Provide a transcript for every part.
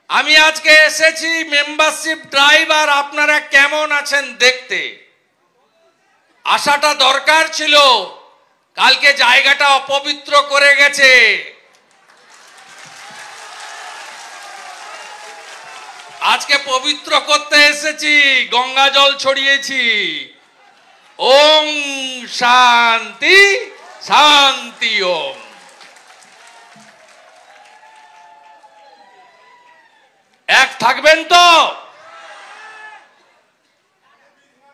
আমি আজকে এসেছি মেম্বারশিপ ড্রাইভ আর আপনারা কেমন আছেন দেখতে। আসাটা দরকার ছিল, কালকে জায়গাটা অপবিত্র করে গেছে। আজকে পবিত্র করতে এসেছি, গঙ্গা জল ছড়িয়েছি। ওম শান্তি শান্তি ওম। এক থাকবেন তো?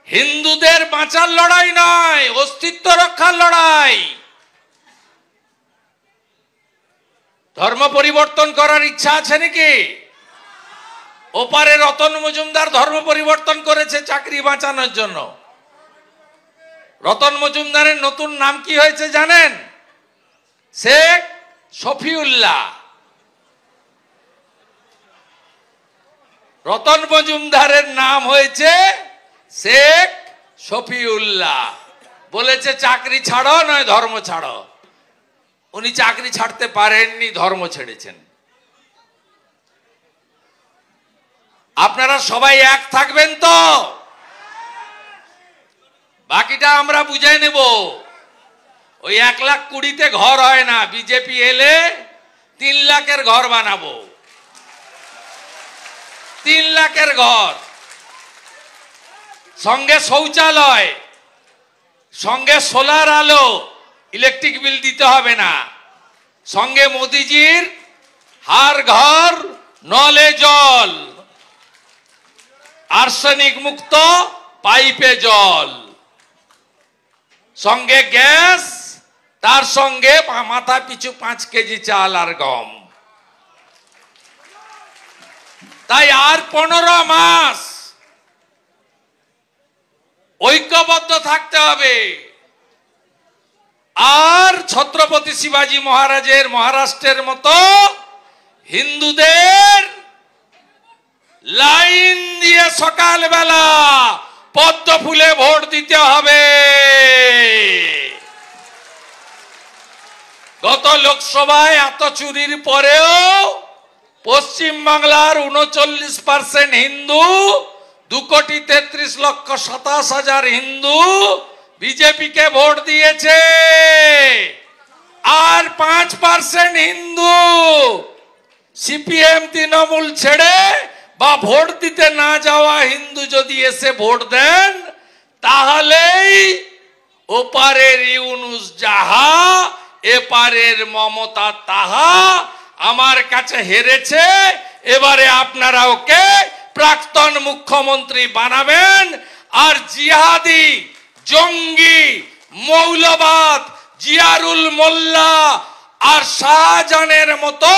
হিন্দুদের বাঁচার লড়াই নয়, অস্তিত্ব রক্ষার লড়াই। ধর্ম পরিবর্তন করার ইচ্ছা আছে নাকি? ওপারে রতন মজুমদার ধর্ম পরিবর্তন করেছে চাকরি বাঁচানোর জন্য। রতন মজুমদারের নতুন নাম কি হয়েছে জানেন? শেখ শফিউল্লাহ। রতন মজুমদারের নাম হয়েছে শেখ শফিউল্লাহ। বলেছে চাকরি ছাড়ো নয় ধর্ম ছাড়ো। উনি চাকরি ছাড়তে পারেননি, ধর্ম ছেড়েছেন। আপনারা সবাই এক থাকবেন তো? বাকিটা আমরা বুঝে নেব। ওই 1,20,000-তে ঘর হয় না, বিজেপি এলে 3 লাখের ঘর বানাবো। 3 লাখের ঘর, সঙ্গে শৌচালয়, সঙ্গে সোলার আলো, ইলেকট্রিক বিল দিতে হবে না, সঙ্গে মোদিজির হার ঘর নলে জল, আর্সেনিক মুক্ত পাইপে জল, সঙ্গে গ্যাস, তার সঙ্গে মাথা পিছু 5 কেজি চাল আর গম। তাই আর 15 মাস ঐক্যবদ্ধ থাকতে হবে। আর ছত্রপতি শিবাজী মহারাজের মহারাষ্ট্রের মতো হিন্দুদের লাইন দিয়ে সকালবেলা পদ্ম ফুলে ভোট দিতে হবে। গত লোকসভায় এত চুরির পরেও পশ্চিম বাংলার 39% হিন্দু, 2,33,27,000 হিন্দু বিজেপিকে ভোট দিয়েছে। আর 5% হিন্দু সিপিএম তৃণমূল ছেড়ে বা ভোট দিতে না যাওয়া হিন্দু যদি এসে ভোট দেন, তাহলেই ওপারের ইউনুস যাহা এপারের মমতা তাহা আমার কাছে হেরেছে। এবারে আপনারা ওকে প্রাক্তন মুখ্যমন্ত্রী বানাবেন। আর জিহাদি, জঙ্গি, মৌলবাদ, জিয়ারুল মোল্লা আর শাহজাহানের মতো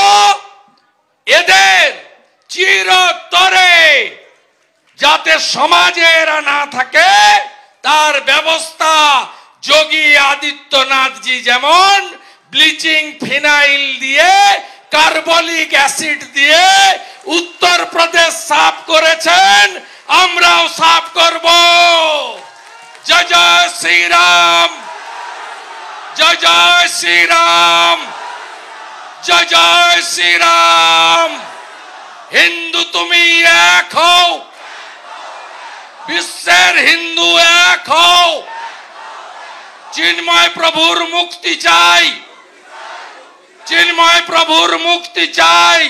এদের চিরতরে যাতে সমাজে এরা না থাকে তার ব্যবস্থা যোগী আদিত্যনাথজি যেমন ব্লিচিং ফিনাইল দিয়ে, কার্বলিক অ্যাসিড দিয়ে উত্তরপ্রদেশ সাফ করেছেন, আমরাও সাফ করব। জয় জয় শ্রীরাম, জয় জয় শ্রীরাম, জয় জয় শ্রীরাম। হিন্দু তুমি এক হও, বিশ্বের হিন্দু এক হও। চিন্ময় প্রভুর মুক্তি চাই, চিন্ময় প্রভুর মুক্তি চাই।